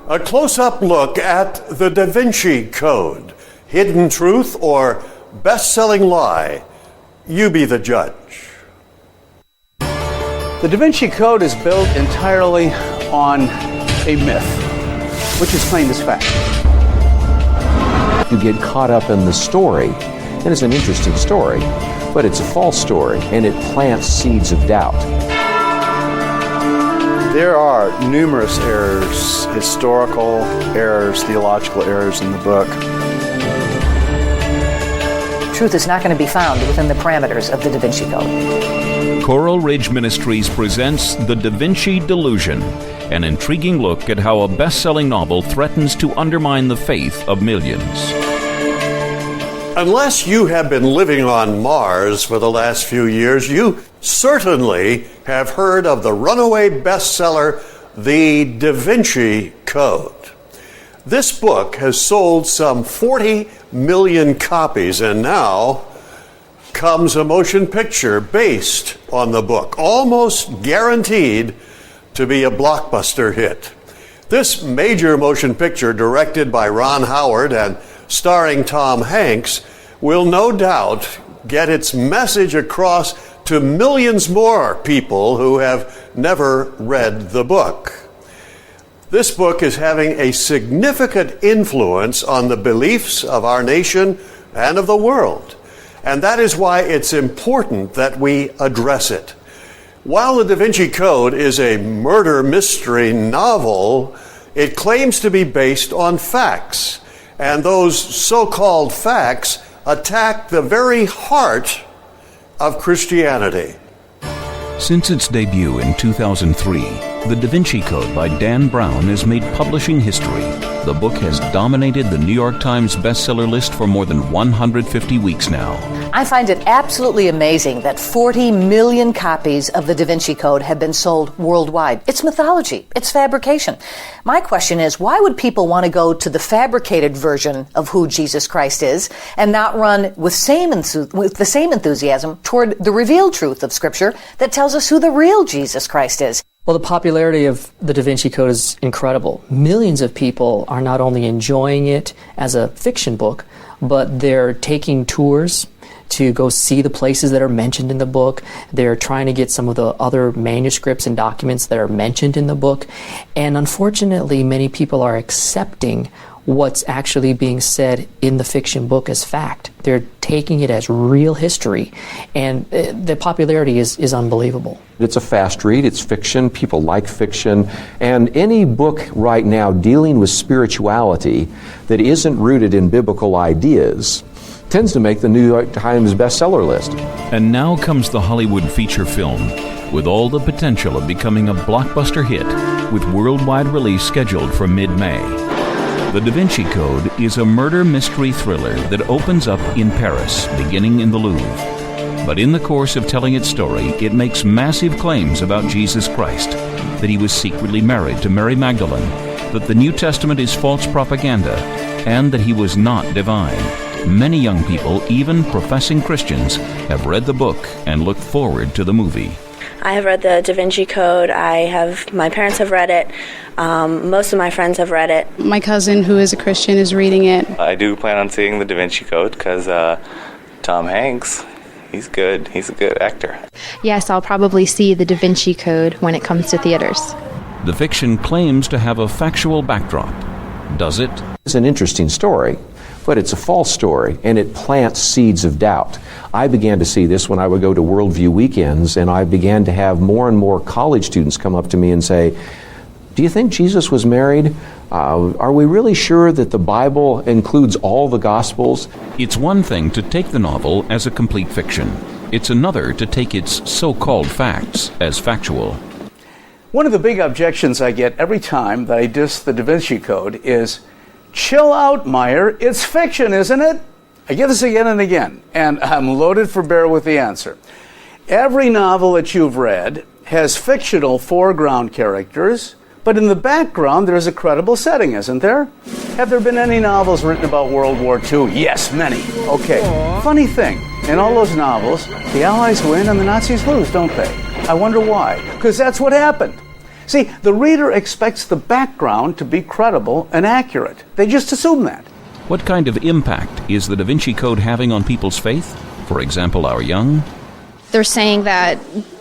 A close-up look at the Davinci Code. Hidden truth or best-selling lie? You be the judge. The Davinci Code is built entirely on a myth, which is plain as fact. You get caught up in the story, and it's an interesting story, but it's a false story, and it plants seeds of doubt. There are numerous errors, historical errors, theological errors in the book. Truth is not going to be found within the parameters of the Davinci Code. Coral Ridge Ministries presents The Vinci Delusion, an intriguing look at how a best-selling novel threatens to undermine the faith of millions. Unless you have been living on Mars for the last few years, you certainly have heard of the runaway bestseller, The Davinci Code. This book has sold some 40 million copies, and now comes a motion picture based on the book, almost guaranteed to be a blockbuster hit. This major motion picture, directed by Ron Howard and starring Tom Hanks, will no doubt get its message across to millions more people who have never read the book. This book is having a significant influence on the beliefs of our nation and of the world, and that is why it's important that we address it. While the Davinci Code is a murder mystery novel, it claims to be based on facts, and those so-called facts attack the very heart of Christianity. Since its debut in 2003, The Davinci Code by Dan Brown has made publishing history. The book has dominated the New York Times bestseller list for more than 150 weeks now. I find it absolutely amazing that 40 million copies of the Davinci Code have been sold worldwide. It's mythology. It's fabrication. My question is, why would people want to go to the fabricated version of who Jesus Christ is and not run with the same enthusiasm toward the revealed truth of Scripture that tells us who the real Jesus Christ is? Well, the popularity of the Davinci Code is incredible. Millions of people are not only enjoying it as a fiction book, but they're taking tours to go see the places that are mentioned in the book. They're trying to get some of the other manuscripts and documents that are mentioned in the book. And unfortunately, many people are accepting what's actually being said in the fiction book as fact. They're taking it as real history, and the popularity is unbelievable. It's a fast read, it's fiction, people like fiction, and any book right now dealing with spirituality that isn't rooted in biblical ideas tends to make the New York Times bestseller list. And now comes the Hollywood feature film, with all the potential of becoming a blockbuster hit, with worldwide release scheduled for mid-May. The Davinci Code is a murder mystery thriller that opens up in Paris, beginning in the Louvre. But in the course of telling its story, it makes massive claims about Jesus Christ, that he was secretly married to Mary Magdalene, that the New Testament is false propaganda, and that he was not divine. Many young people, even professing Christians, have read the book and look forward to the movie. I have read the Davinci Code. My parents have read it. Most of my friends have read it. My cousin, who is a Christian, is reading it. I do plan on seeing the Davinci Code because Tom Hanks, he's good. He's a good actor. Yes, I'll probably see the Davinci Code when it comes to theaters. The fiction claims to have a factual backdrop. Does it? It's an interesting story, but it's a false story, and it plants seeds of doubt. I began to see this when I would go to Worldview weekends, and I began to have more and more college students come up to me and say, do you think Jesus was married? Are we really sure that the Bible includes all the Gospels? It's one thing to take the novel as a complete fiction. It's another to take its so-called facts as factual. One of the big objections I get every time that I diss the Davinci Code is, chill out, Meyer, it's fiction, isn't it? I get this again and again, and I'm loaded for bear with the answer. Every novel that you've read has fictional foreground characters, but in the background there's a credible setting, isn't there? Have there been any novels written about World War II? Yes, many. Okay. Funny thing, in all those novels, the Allies win and the Nazis lose, don't they? I wonder why. Because that's what happened. See, the reader expects the background to be credible and accurate. They just assume that. What kind of impact is the Da Vinci Code having on people's faith? For example, our young? They're saying that,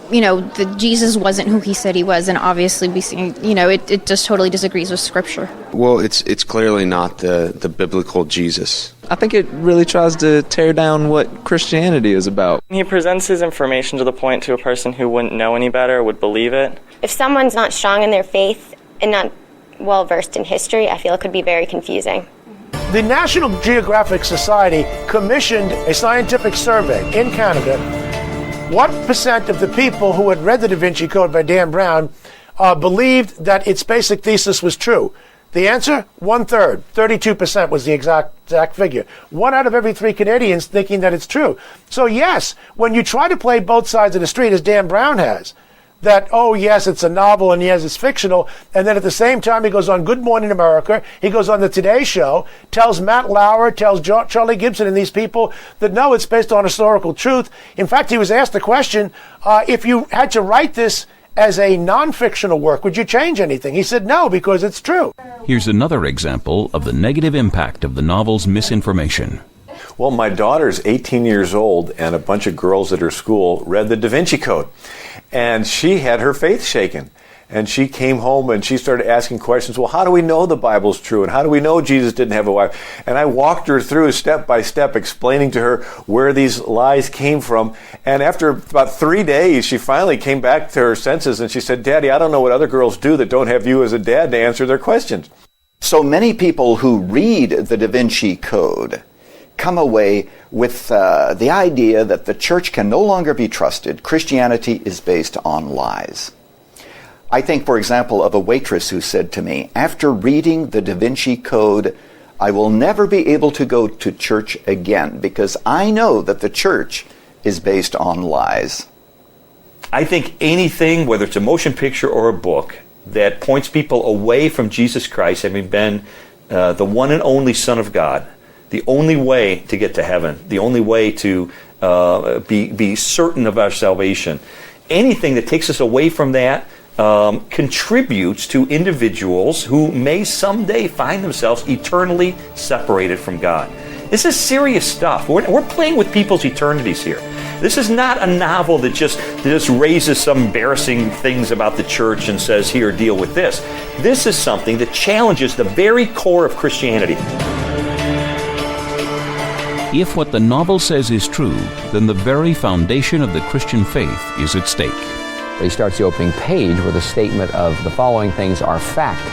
that Jesus wasn't who he said he was, and obviously we see, it just totally disagrees with Scripture. Well, it's clearly not the biblical Jesus. I think it really tries to tear down what Christianity is about. He presents his information to the point to a person who wouldn't know any better, would believe it. If someone's not strong in their faith and not well versed in history, I feel it could be very confusing. The National Geographic Society commissioned a scientific survey in Canada. What percent of the people who had read the Da Vinci Code by Dan Brown believed that its basic thesis was true? The answer, 1/3, 32% was the exact figure. 1 out of every 3 Canadians thinking that it's true. So yes, when you try to play both sides of the street, as Dan Brown has, that, oh yes, it's a novel and yes, it's fictional, and then at the same time he goes on Good Morning America, he goes on the Today Show, tells Matt Lauer, tells Charlie Gibson and these people that no, it's based on historical truth. In fact, he was asked the question, if you had to write this as a non-fictional work, would you change anything? He said no, because it's true. Here's another example of the negative impact of the novel's misinformation. Well, my daughter's 18 years old, and a bunch of girls at her school read the Da Vinci Code. And she had her faith shaken. And she came home and she started asking questions. Well, how do we know the Bible's true? And how do we know Jesus didn't have a wife? And I walked her through step by step, explaining to her where these lies came from. And after about 3 days, she finally came back to her senses and she said, Daddy, I don't know what other girls do that don't have you as a dad to answer their questions. So many people who read the Da Vinci Code come away with the idea that the church can no longer be trusted. Christianity is based on lies. I think, for example, of a waitress who said to me, after reading the Da Vinci Code, I will never be able to go to church again because I know that the church is based on lies. I think anything, whether it's a motion picture or a book, that points people away from Jesus Christ having been the one and only Son of God, the only way to get to heaven, the only way to be certain of our salvation, anything that takes us away from that contributes to individuals who may someday find themselves eternally separated from God. This is serious stuff. We're playing with people's eternities here. This is not a novel that just raises some embarrassing things about the church and says, here, deal with this. This is something that challenges the very core of Christianity. If what the novel says is true, then the very foundation of the Christian faith is at stake. He starts the opening page with a statement of the following things are fact.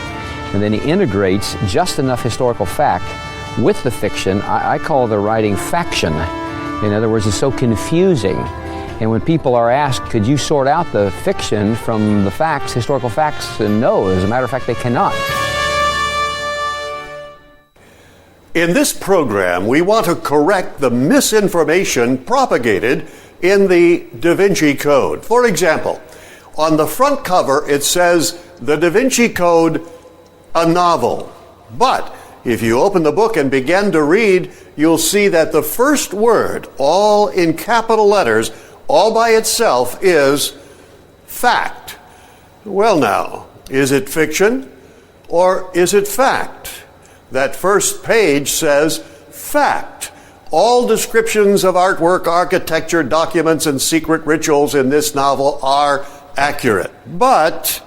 And then he integrates just enough historical fact with the fiction. I call the writing faction. In other words, it's so confusing. And when people are asked, could you sort out the fiction from the facts, historical facts? And no, as a matter of fact, they cannot. In this program, we want to correct the misinformation propagated in the Da Vinci Code. For example, on the front cover, it says, the Da Vinci Code, a novel. But if you open the book and begin to read, you'll see that the first word, all in capital letters, all by itself, is fact. Well now, is it fiction or is it fact? That first page says fact. All descriptions of artwork, architecture, documents, and secret rituals in this novel are accurate. But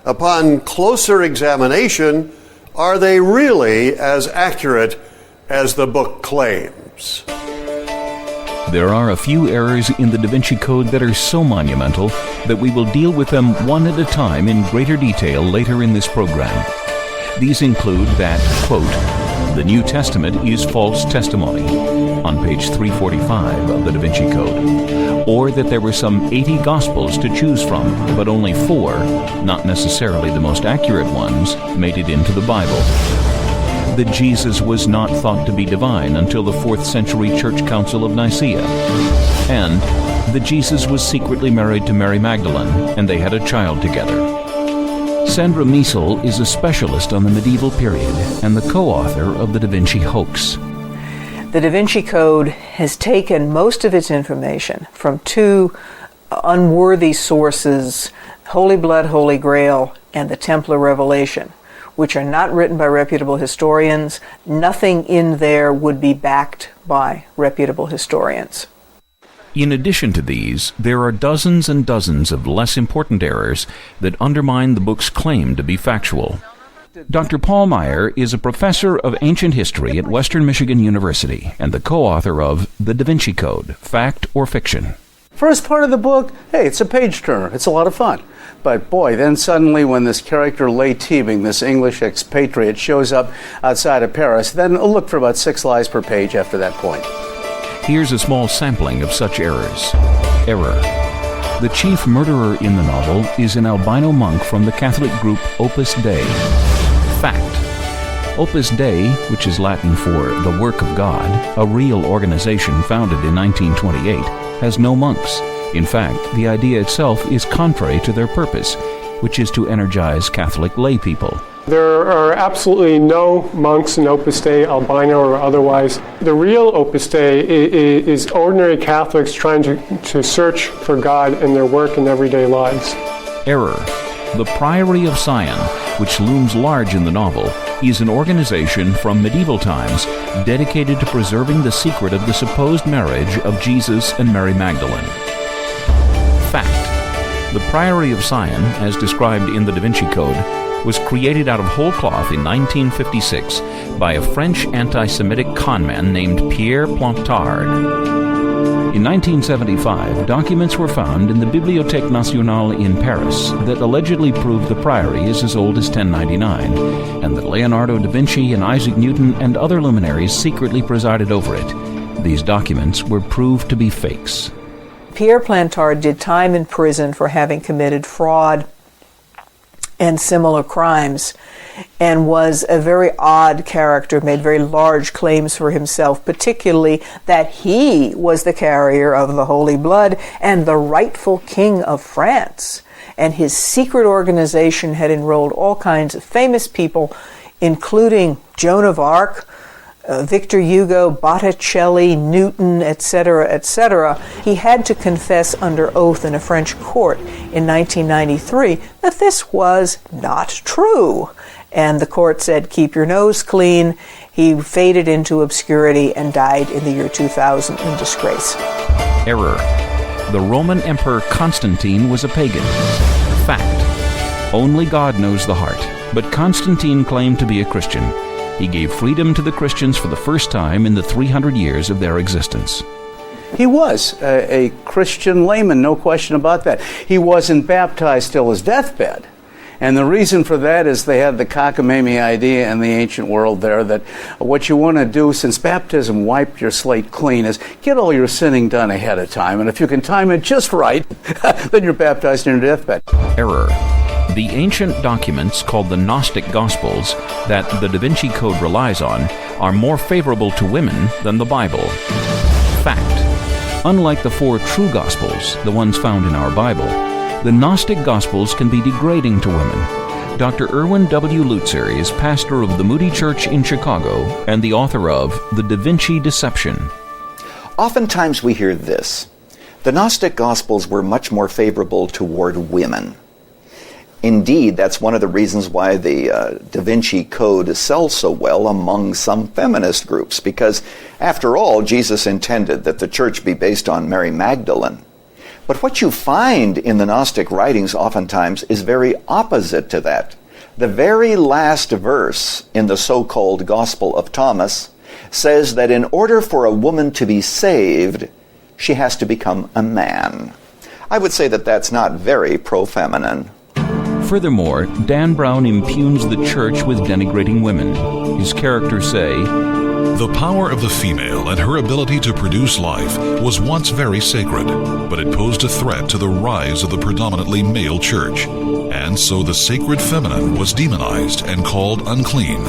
upon closer examination, are they really as accurate as the book claims? There are a few errors in the Da Vinci Code that are so monumental that we will deal with them one at a time in greater detail later in this program. These include that, quote, the New Testament is false testimony, on page 345 of the Da Vinci Code, or that there were some 80 Gospels to choose from, but only 4, not necessarily the most accurate ones, made it into the Bible. That Jesus was not thought to be divine until the 4th century Church Council of Nicaea, and that Jesus was secretly married to Mary Magdalene, and they had a child together. Sandra Miesel is a specialist on the medieval period and the co-author of the Da Vinci hoax. The Da Vinci Code has taken most of its information from 2 unworthy sources, Holy Blood, Holy Grail, and the Templar Revelation, which are not written by reputable historians. Nothing in there would be backed by reputable historians. In addition to these, there are dozens and dozens of less important errors that undermine the book's claim to be factual. Dr. Paul Meier is a professor of ancient history at Western Michigan University and the co-author of The Da Vinci Code, Fact or Fiction. First part of the book, hey, it's a page-turner. It's a lot of fun. But boy, then suddenly when this character Leigh Teabing, this English expatriate, shows up outside of Paris, then look for about 6 lies per page after that point. Here's a small sampling of such errors. Error. The chief murderer in the novel is an albino monk from the Catholic group Opus Dei. Fact. Opus Dei, which is Latin for the work of God, a real organization founded in 1928, has no monks. In fact, the idea itself is contrary to their purpose, which is to energize Catholic lay people. There are absolutely no monks in Opus Dei, albino or otherwise. The real Opus Dei is ordinary Catholics trying to search for God in their work and everyday lives. Error. The Priory of Sion, which looms large in the novel, is an organization from medieval times dedicated to preserving the secret of the supposed marriage of Jesus and Mary Magdalene. Fact. The Priory of Sion, as described in the Da Vinci Code, was created out of whole cloth in 1956 by a French anti-Semitic conman named Pierre Plantard. In 1975, documents were found in the Bibliothèque Nationale in Paris that allegedly proved the priory is as old as 1099, and that Leonardo da Vinci and Isaac Newton and other luminaries secretly presided over it. These documents were proved to be fakes. Pierre Plantard did time in prison for having committed fraud and similar crimes, and was a very odd character, made very large claims for himself, particularly that he was the carrier of the Holy Blood and the rightful king of France. And his secret organization had enrolled all kinds of famous people, including Joan of Arc, Victor Hugo, Botticelli, Newton, etc., etc. He had to confess under oath in a French court in 1993 that this was not true. And the court said, keep your nose clean. He faded into obscurity and died in the year 2000 in disgrace. Error. The Roman Emperor Constantine was a pagan. Fact. Only God knows the heart, but Constantine claimed to be a Christian. He gave freedom to the Christians for the first time in the 300 years of their existence. He was a Christian layman, no question about that. He wasn't baptized till his deathbed. And the reason for that is they had the cockamamie idea in the ancient world there that what you want to do, since baptism wiped your slate clean, is get all your sinning done ahead of time. And if you can time it just right, then you're baptized in your deathbed. Error. The ancient documents called the Gnostic Gospels that the Da Vinci Code relies on are more favorable to women than the Bible. Fact. Unlike the 4 true Gospels, the ones found in our Bible, the Gnostic Gospels can be degrading to women. Dr. Erwin W. Lutzer is pastor of the Moody Church in Chicago and the author of The Da Vinci Deception. Oftentimes we hear this: the Gnostic Gospels were much more favorable toward women. Indeed, that's one of the reasons why the Da Vinci Code sells so well among some feminist groups, because, after all, Jesus intended that the church be based on Mary Magdalene. But what you find in the Gnostic writings oftentimes is very opposite to that. The very last verse in the so-called Gospel of Thomas says that in order for a woman to be saved, she has to become a man. I would say that that's not very pro-feminine. Furthermore, Dan Brown impugns the church with denigrating women. His characters say, "The power of the female and her ability to produce life was once very sacred, but it posed a threat to the rise of the predominantly male church, and so the sacred feminine was demonized and called unclean.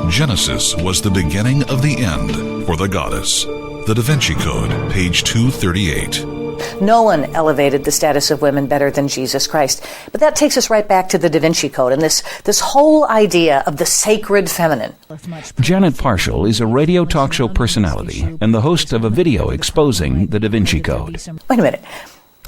Genesis was the beginning of the end for the goddess." The Da Vinci Code, page 238. No one elevated the status of women better than Jesus Christ. But that takes us right back to the Da Vinci Code and this whole idea of the sacred feminine. Janet Parshall is a radio talk show personality and the host of a video exposing the Da Vinci Code. Wait a minute.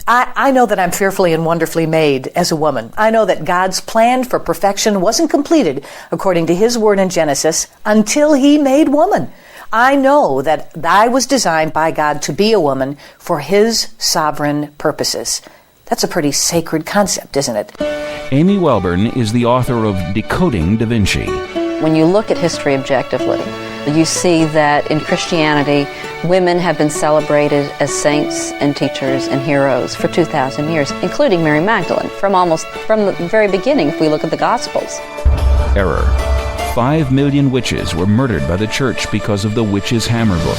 I know that I'm fearfully and wonderfully made as a woman. I know that God's plan for perfection wasn't completed according to His word in Genesis until He made woman. I know that I was designed by God to be a woman for His sovereign purposes. That's a pretty sacred concept, isn't it? Amy Welburn is the author of Decoding Da Vinci. When you look at history objectively, you see that in Christianity, women have been celebrated as saints and teachers and heroes for 2,000 years, including Mary Magdalene, from the very beginning, if we look at the Gospels. Error. 5 million witches were murdered by the church because of the witch's hammer book.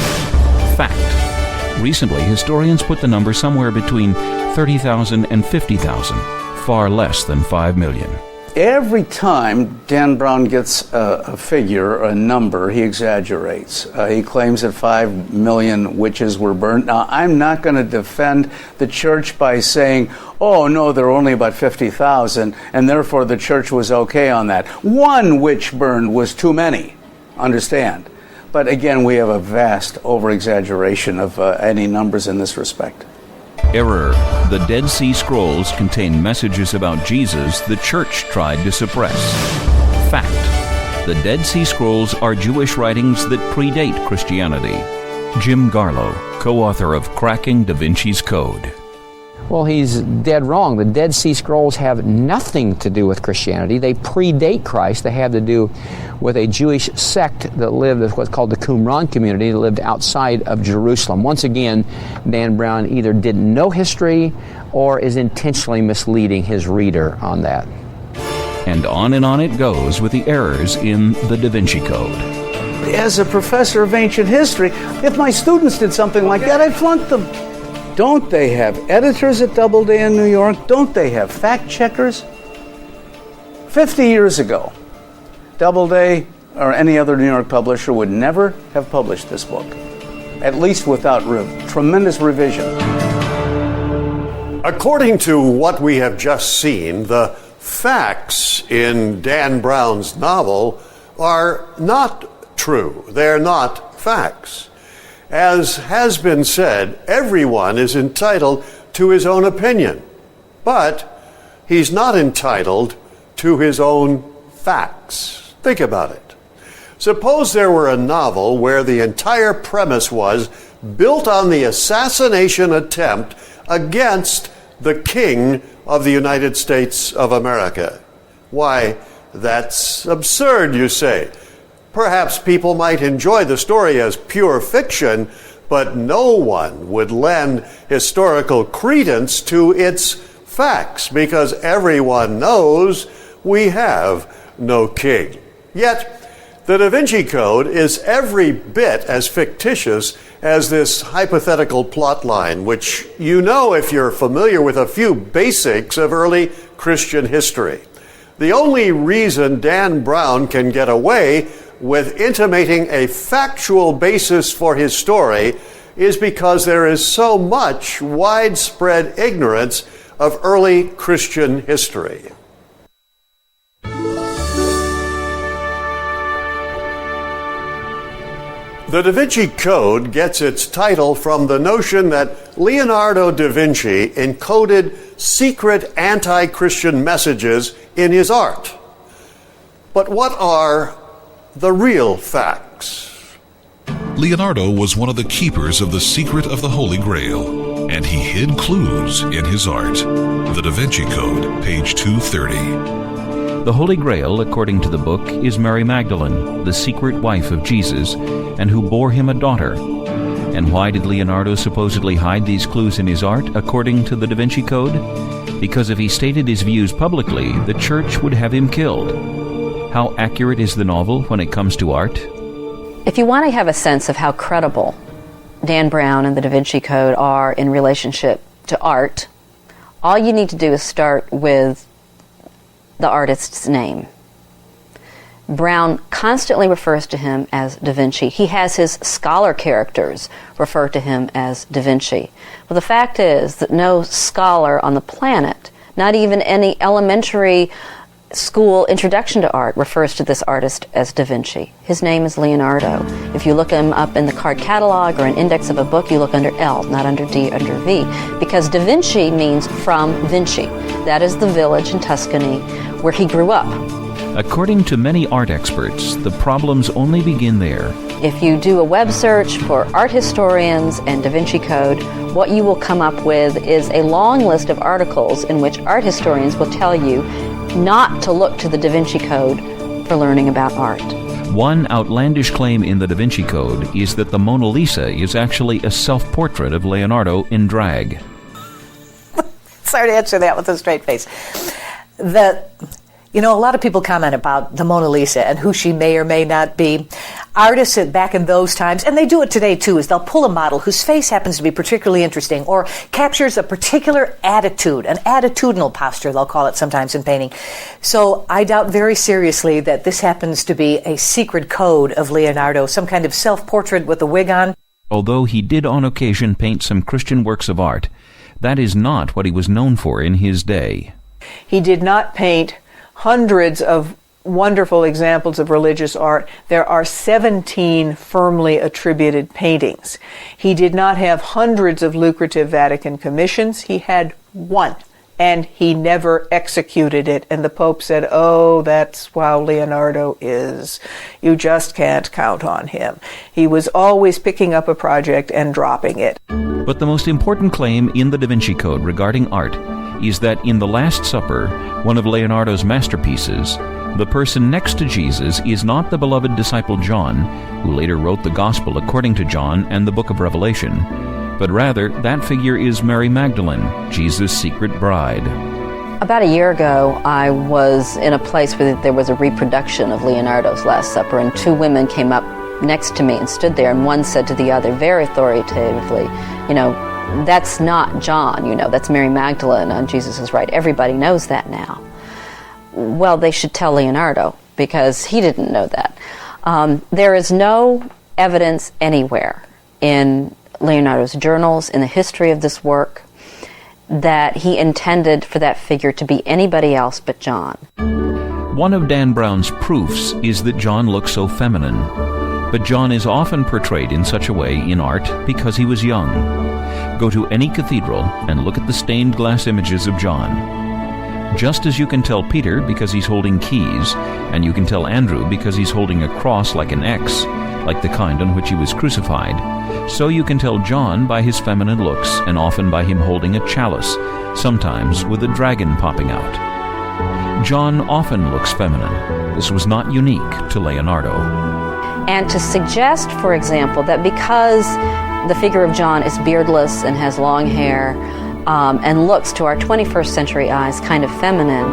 Fact. Recently, historians put the number somewhere between 30,000 and 50,000, far less than 5 million. Every time Dan Brown gets a figure or a number, he exaggerates. He claims that 5 million witches were burned. Now, I'm not going to defend the church by saying, oh, no, there were only about 50,000, and therefore the church was okay on that. One witch burned was too many, understand. But again, we have a vast over-exaggeration of any numbers in this respect. Error. The Dead Sea Scrolls contain messages about Jesus the church tried to suppress. Fact. The Dead Sea Scrolls are Jewish writings that predate Christianity. Jim Garlow, co-author of Cracking Da Vinci's Code. Well, he's dead wrong. The Dead Sea Scrolls have nothing to do with Christianity. They predate Christ. They have to do with a Jewish sect that lived in what's called the Qumran community, that lived outside of Jerusalem. Once again, Dan Brown either didn't know history or is intentionally misleading his reader on that. And on it goes with the errors in the Da Vinci Code. As a professor of ancient history, if my students did something like that, I'd flunk them. Don't they have editors at Doubleday in New York? Don't they have fact checkers? 50 years ago, Doubleday or any other New York publisher would never have published this book, at least without tremendous revision. According to what we have just seen, the facts in Dan Brown's novel are not true. They're not facts. As has been said, everyone is entitled to his own opinion, but he's not entitled to his own facts. Think about it. Suppose there were a novel where the entire premise was built on the assassination attempt against the King of the United States of America. Why, that's absurd, you say. Perhaps people might enjoy the story as pure fiction, but no one would lend historical credence to its facts because everyone knows we have no king. Yet, the Da Vinci Code is every bit as fictitious as this hypothetical plot line, which you know if you're familiar with a few basics of early Christian history. The only reason Dan Brown can get away with intimating a factual basis for his story is because there is so much widespread ignorance of early Christian history. The Da Vinci Code gets its title from the notion that Leonardo da Vinci encoded secret anti-Christian messages in his art. But what are the real facts? Leonardo was one of the keepers of the secret of the Holy Grail, and he hid clues in his art. The Da Vinci Code, page 230. The Holy Grail, according to the book, is Mary Magdalene, the secret wife of Jesus, and who bore him a daughter. And why did Leonardo supposedly hide these clues in his art, according to the Da Vinci Code? Because if he stated his views publicly, the church would have him killed. How accurate is the novel when it comes to art? If you want to have a sense of how credible Dan Brown and the Da Vinci Code are in relationship to art, all you need to do is start with the artist's name. Brown constantly refers to him as Da Vinci. He has his scholar characters refer to him as Da Vinci. Well, the fact is that no scholar on the planet, not even any elementary school introduction to art refers to this artist as Da Vinci. His name is Leonardo. If you look him up in the card catalog or an index of a book, you look under L, not under D, under V, because Da Vinci means from Vinci. That is the village in Tuscany where he grew up. According to many art experts, the problems only begin there. If you do a web search for art historians and Da Vinci Code, what you will come up with is a long list of articles in which art historians will tell you not to look to the Da Vinci Code for learning about art. One outlandish claim in the Da Vinci Code is that the Mona Lisa is actually a self-portrait of Leonardo in drag. Sorry to answer that with a straight face. A lot of people comment about the Mona Lisa and who she may or may not be. Artists back in those times, and they do it today too, is they'll pull a model whose face happens to be particularly interesting or captures a particular attitude, an attitudinal posture, they'll call it sometimes in painting. So I doubt very seriously that this happens to be a secret code of Leonardo, some kind of self-portrait with a wig on. Although he did on occasion paint some Christian works of art, that is not what he was known for in his day. He did not paint hundreds of wonderful examples of religious art. There are 17 firmly attributed paintings. He did not have hundreds of lucrative Vatican commissions. He had one, and he never executed it. And the Pope said, "Oh, that's how Leonardo is. You just can't count on him." He was always picking up a project and dropping it. But the most important claim in the Da Vinci Code regarding art is that in the Last Supper, one of Leonardo's masterpieces, the person next to Jesus is not the beloved disciple John, who later wrote the Gospel according to John and the book of Revelation, but rather that figure is Mary Magdalene, Jesus' secret bride. About a year ago, I was in a place where there was a reproduction of Leonardo's Last Supper, and two women came up next to me and stood there, and one said to the other very authoritatively, "That's not John, that's Mary Magdalene on Jesus' right. Everybody knows that now." Well, they should tell Leonardo, because he didn't know that. There is no evidence anywhere in Leonardo's journals, in the history of this work, that he intended for that figure to be anybody else but John. One of Dan Brown's proofs is that John looks so feminine. But John is often portrayed in such a way in art because he was young. Go to any cathedral and look at the stained glass images of John. Just as you can tell Peter because he's holding keys, and you can tell Andrew because he's holding a cross like an X, like the kind on which he was crucified, so you can tell John by his feminine looks and often by him holding a chalice, sometimes with a dragon popping out. John often looks feminine. This was not unique to Leonardo. And to suggest, for example, that because the figure of John is beardless and has long hair and looks to our 21st century eyes kind of feminine,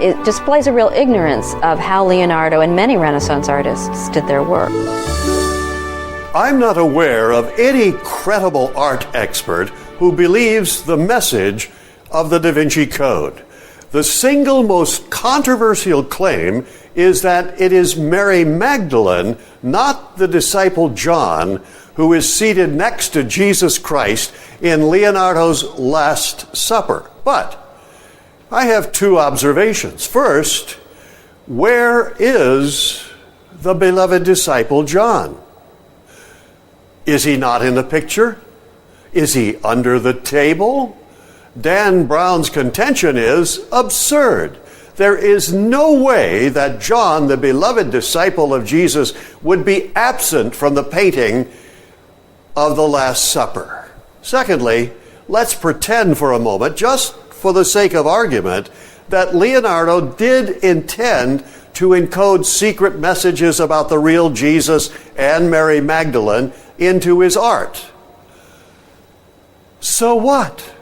it displays a real ignorance of how Leonardo and many Renaissance artists did their work. I'm not aware of any credible art expert who believes the message of the Da Vinci Code. The single most controversial claim is that it is Mary Magdalene, not the disciple John, who is seated next to Jesus Christ in Leonardo's Last Supper. But I have two observations. First, where is the beloved disciple John? Is he not in the picture? Is he under the table? Dan Brown's contention is absurd. There is no way that John, the beloved disciple of Jesus, would be absent from the painting of the Last Supper. Secondly, let's pretend for a moment, just for the sake of argument, that Leonardo did intend to encode secret messages about the real Jesus and Mary Magdalene into his art. So what?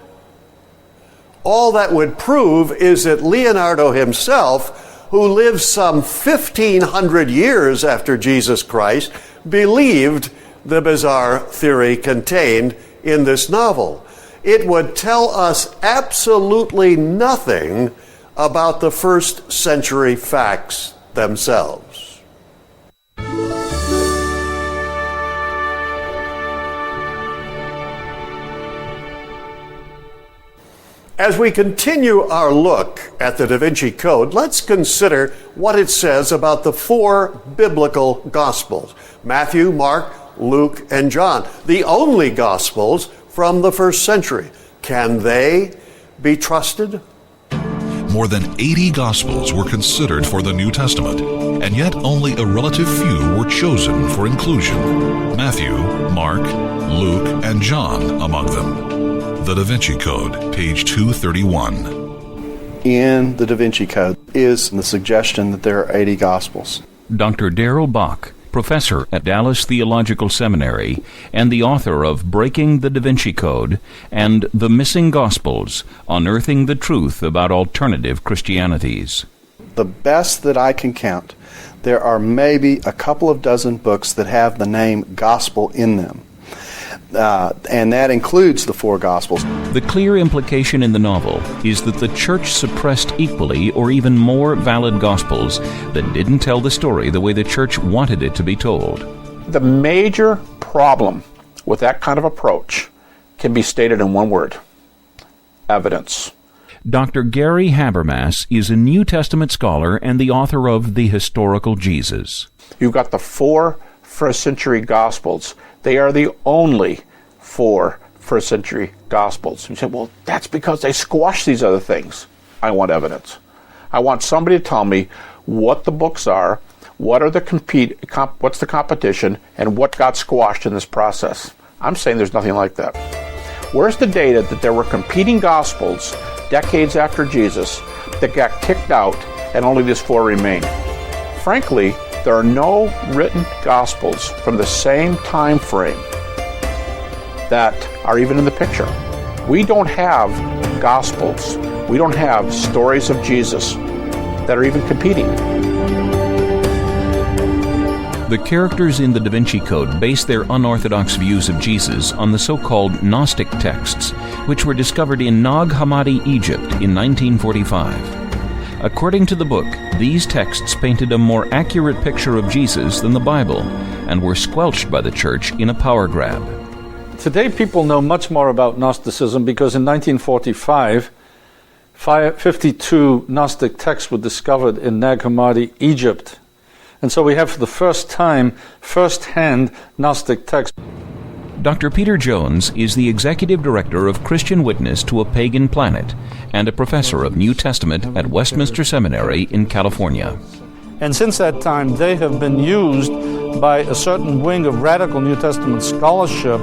All that would prove is that Leonardo himself, who lived some 1,500 years after Jesus Christ, believed the bizarre theory contained in this novel. It would tell us absolutely nothing about the first century facts themselves. As we continue our look at the Da Vinci Code, let's consider what it says about the four biblical Gospels: Matthew, Mark, Luke, and John, the only Gospels from the first century. Can they be trusted? More than 80 Gospels were considered for the New Testament, and yet only a relative few were chosen for inclusion. Matthew, Mark, Luke, and John among them. The Da Vinci Code, page 231. In the Da Vinci Code is the suggestion that there are 80 Gospels. Dr. Darrell Bach, professor at Dallas Theological Seminary and the author of Breaking the Da Vinci Code and The Missing Gospels, Unearthing the Truth About Alternative Christianities. The best that I can count, there are maybe a couple of dozen books that have the name Gospel in them. And that includes the four Gospels. The clear implication in the novel is that the Church suppressed equally or even more valid Gospels that didn't tell the story the way the Church wanted it to be told. The major problem with that kind of approach can be stated in one word: evidence. Dr. Gary Habermas is a New Testament scholar and the author of The Historical Jesus. You've got the four first-century Gospels. They are the only four first-century Gospels. You say, well, that's because they squashed these other things. I want evidence. I want somebody to tell me what the books are, what are what's the competition, and what got squashed in this process. I'm saying there's nothing like that. Where's the data that there were competing Gospels decades after Jesus that got kicked out and only these four remain? Frankly, there are no written Gospels from the same time frame that are even in the picture. We don't have Gospels. We don't have stories of Jesus that are even competing. The characters in the Da Vinci Code base their unorthodox views of Jesus on the so-called Gnostic texts, which were discovered in Nag Hammadi, Egypt in 1945. According to the book, these texts painted a more accurate picture of Jesus than the Bible and were squelched by the Church in a power grab. Today people know much more about Gnosticism because in 1945, 52 Gnostic texts were discovered in Nag Hammadi, Egypt. And so we have for the first time, first-hand Gnostic texts. Dr. Peter Jones is the executive director of Christian Witness to a Pagan Planet and a professor of New Testament at Westminster Seminary in California. And since that time, they have been used by a certain wing of radical New Testament scholarship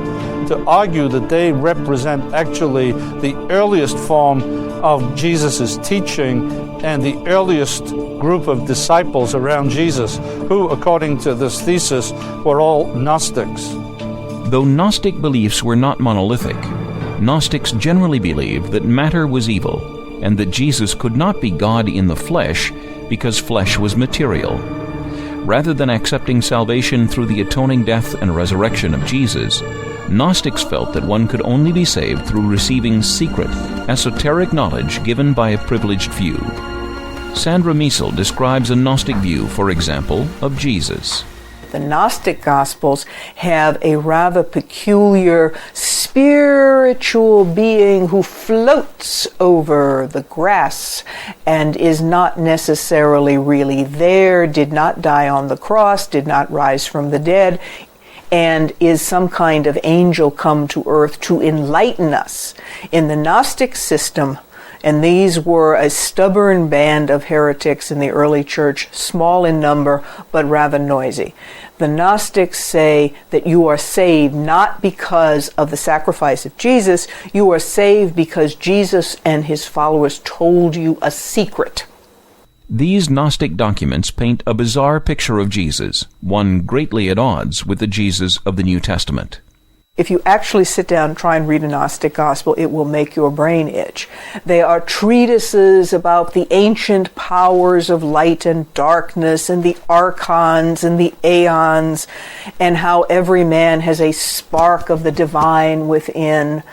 to argue that they represent actually the earliest form of Jesus' teaching and the earliest group of disciples around Jesus, who, according to this thesis, were all Gnostics. Though Gnostic beliefs were not monolithic, Gnostics generally believed that matter was evil and that Jesus could not be God in the flesh because flesh was material. Rather than accepting salvation through the atoning death and resurrection of Jesus, Gnostics felt that one could only be saved through receiving secret, esoteric knowledge given by a privileged few. Sandra Miesel describes a Gnostic view, for example, of Jesus. The Gnostic Gospels have a rather peculiar spiritual being who floats over the grass and is not necessarily really there, did not die on the cross, did not rise from the dead, and is some kind of angel come to earth to enlighten us. In the Gnostic system, and these were a stubborn band of heretics in the early church, small in number, but rather noisy. The Gnostics say that you are saved not because of the sacrifice of Jesus, you are saved because Jesus and his followers told you a secret. These Gnostic documents paint a bizarre picture of Jesus, one greatly at odds with the Jesus of the New Testament. If you actually sit down and try and read a Gnostic gospel, it will make your brain itch. They are treatises about the ancient powers of light and darkness and the archons and the aeons and how every man has a spark of the divine within.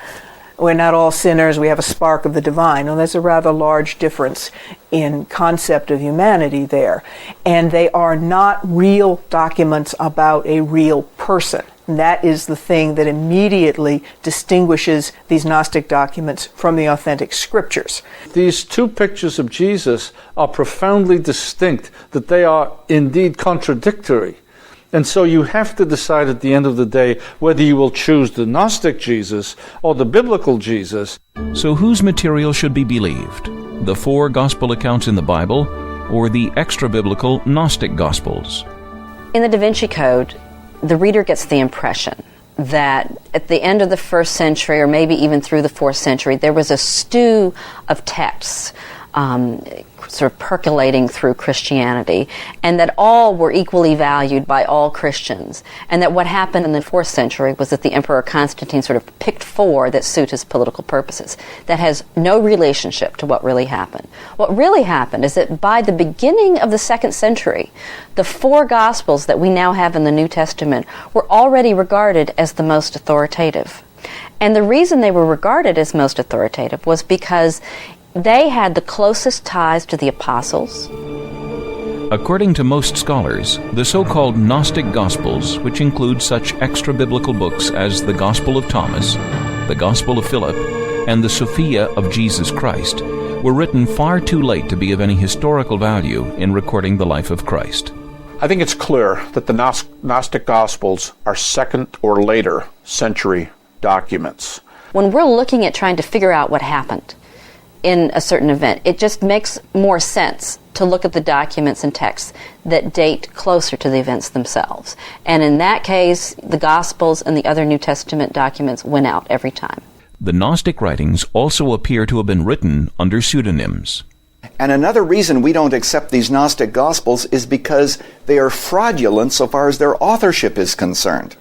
We're not all sinners, we have a spark of the divine. Well, there's a rather large difference in concept of humanity there. And they are not real documents about a real person. And that is the thing that immediately distinguishes these Gnostic documents from the authentic scriptures. These two pictures of Jesus are profoundly distinct, that they are indeed contradictory. And so you have to decide at the end of the day whether you will choose the Gnostic Jesus or the biblical Jesus. So whose material should be believed? The 4 gospel accounts in the Bible or the extra-biblical Gnostic Gospels? In the Da Vinci Code, the reader gets the impression that at the end of the 1st century, or maybe even through the 4th century, there was a stew of texts sort of percolating through Christianity, and that all were equally valued by all Christians, and that what happened in the 4th century was that the Emperor Constantine sort of picked 4 that suit his political purposes. That has no relationship to what really happened. What really happened is that by the beginning of the 2nd century, the 4 Gospels that we now have in the New Testament were already regarded as the most authoritative. And the reason they were regarded as most authoritative was because they had the closest ties to the apostles. According to most scholars, the so-called Gnostic Gospels, which include such extra-biblical books as the Gospel of Thomas, the Gospel of Philip, and the Sophia of Jesus Christ, were written far too late to be of any historical value in recording the life of Christ. I think it's clear that the Gnostic Gospels are 2nd or later century documents. When we're looking at trying to figure out what happened in a certain event, it just makes more sense to look at the documents and texts that date closer to the events themselves. And in that case, the Gospels and the other New Testament documents win out every time. The Gnostic writings also appear to have been written under pseudonyms. And another reason we don't accept these Gnostic Gospels is because they are fraudulent so far as their authorship is concerned.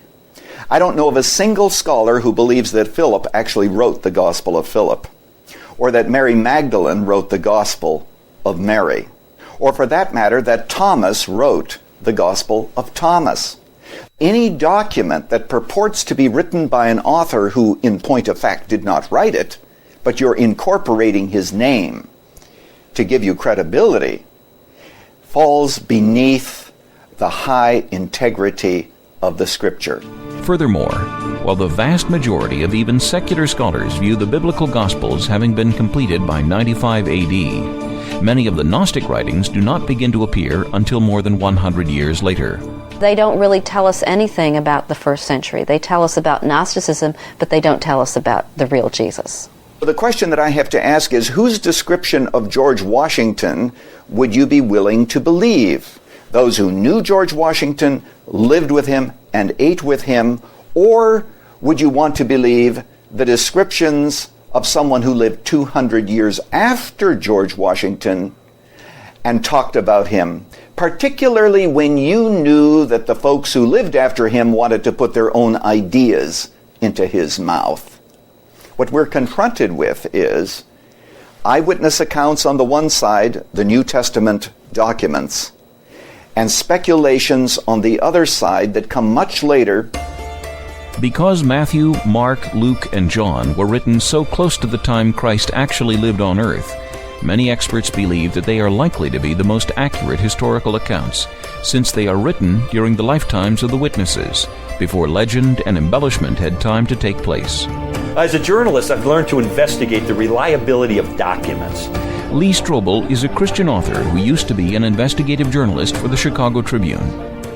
I don't know of a single scholar who believes that Philip actually wrote the Gospel of Philip, or that Mary Magdalene wrote the Gospel of Mary, or for that matter, that Thomas wrote the Gospel of Thomas. Any document that purports to be written by an author who, in point of fact, did not write it, but you're incorporating his name to give you credibility, falls beneath the high integrity of the Scripture. Furthermore, while the vast majority of even secular scholars view the biblical Gospels having been completed by 95 AD, many of the Gnostic writings do not begin to appear until more than 100 years later. They don't really tell us anything about the 1st century. They tell us about Gnosticism, but they don't tell us about the real Jesus. The question that I have to ask is, whose description of George Washington would you be willing to believe? Those who knew George Washington, lived with him, and ate with him, or would you want to believe the descriptions of someone who lived 200 years after George Washington and talked about him, particularly when you knew that the folks who lived after him wanted to put their own ideas into his mouth? What we're confronted with is eyewitness accounts on the one side, the New Testament documents, and speculations on the other side that come much later. Because Matthew, Mark, Luke, and John were written so close to the time Christ actually lived on earth, many experts believe that they are likely to be the most accurate historical accounts, since they are written during the lifetimes of the witnesses, before legend and embellishment had time to take place. As a journalist, I've learned to investigate the reliability of documents. Lee Strobel is a Christian author who used to be an investigative journalist for the Chicago Tribune.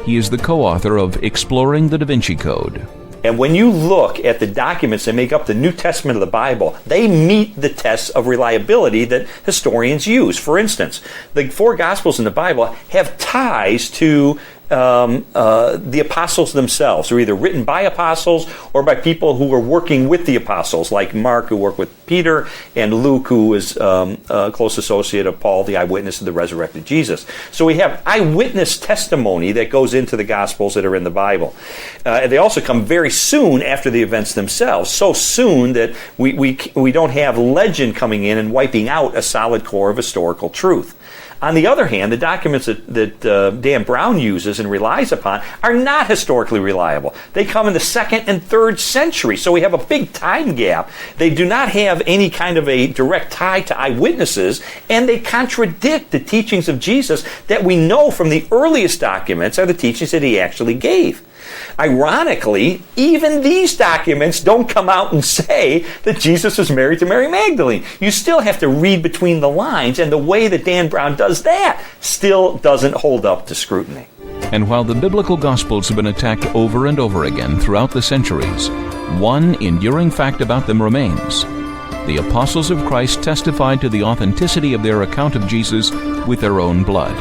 He is the co-author of Exploring the Da Vinci Code. And when you look at the documents that make up the New Testament of the Bible, they meet the tests of reliability that historians use. For instance, the 4 Gospels in the Bible have ties to the apostles themselves. They're either written by apostles or by people who were working with the apostles, like Mark, who worked with Peter, and Luke, who is a close associate of Paul, the eyewitness of the resurrected Jesus. So we have eyewitness testimony that goes into the Gospels that are in the Bible. And they also come very soon after the events themselves, so soon that we don't have legend coming in and wiping out a solid core of historical truth. On the other hand, the documents that Dan Brown uses and relies upon are not historically reliable. They come in the 2nd and 3rd century, so we have a big time gap. They do not have any kind of a direct tie to eyewitnesses, and they contradict the teachings of Jesus that we know from the earliest documents are the teachings that he actually gave. Ironically, even these documents don't come out and say that Jesus was married to Mary Magdalene. You still have to read between the lines, and the way that Dan Brown does that still doesn't hold up to scrutiny. And while the biblical Gospels have been attacked over and over again throughout the centuries, one enduring fact about them remains. The apostles of Christ testified to the authenticity of their account of Jesus with their own blood.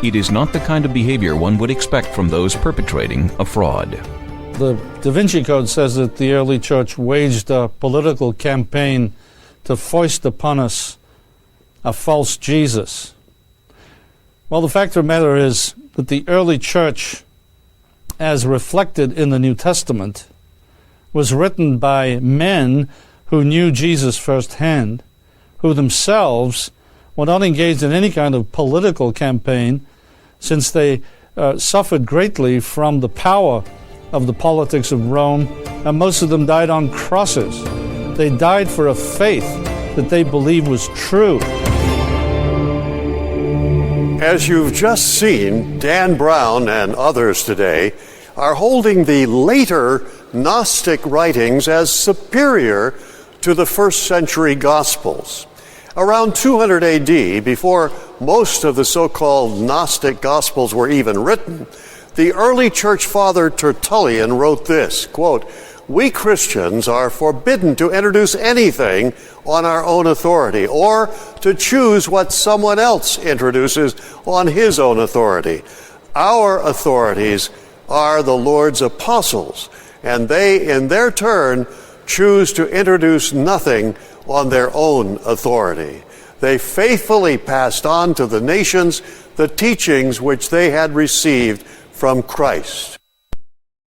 It is not the kind of behavior one would expect from those perpetrating a fraud. The Davinci Code says that the early church waged a political campaign to foist upon us a false Jesus. Well, the fact of the matter is that the early church, as reflected in the New Testament, was written by men who knew Jesus firsthand, who themselves were not engaged in any kind of political campaign, since they suffered greatly from the power of the politics of Rome, and most of them died on crosses. They died for a faith that they believed was true. As you've just seen, Dan Brown and others today are holding the later Gnostic writings as superior to the first century Gospels. Around 200 AD, before most of the so-called Gnostic Gospels were even written, the early church father Tertullian wrote this, quote, "We Christians are forbidden to introduce anything on our own authority or to choose what someone else introduces on his own authority. Our authorities are the Lord's apostles, and they, in their turn, choose to introduce nothing on their own authority. They faithfully passed on to the nations the teachings which they had received from Christ."